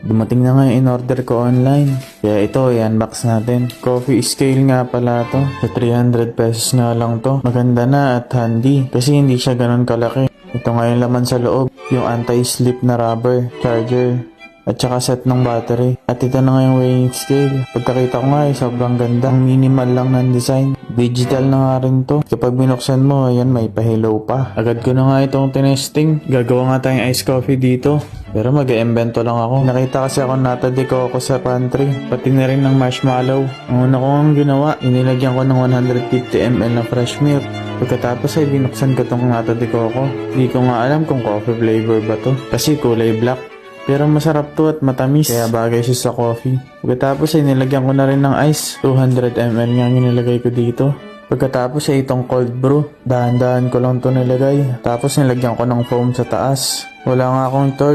Dumating na nga yung in-order ko online. Kaya ito, i-unbox natin. Coffee scale nga pala to. Sa 300 pesos nga lang to. Maganda na at handy. Kasi hindi siya ganun kalaki. Ito nga yung laman sa loob. Yung anti-slip na rubber, charger, at saka set ng battery. At ito na nga yung weighing scale. Pagkakita ko nga sobrang ganda. Ang minimal lang ng design. Digital na nga rin to. Kapag binuksan mo, ayan, may pa-hello pa. Agad ko na nga itong tinesting. Gagawa nga tayong iced coffee dito. Pero mag-iimbento lang ako. Nakita kasi ako nata de coco sa pantry. Pati na rin ng marshmallow. Ang una ko ang ginawa, inilagyan ko ng 150 ml na fresh milk. Pagkatapos ay binuksan ko tong nata de coco. Hindi ko nga alam kung coffee flavor ba to. Kasi kulay black. Pero masarap to at matamis. Kaya bagay siya sa coffee. Pagkatapos ay nilagyan ko na rin ng ice. 200 ml nga nilagay ko dito. Pagkatapos ay itong cold brew. Dahan-dahan ko lang to nilagay. Tapos nilagyan ko ng foam sa taas. Wala nga akong torch.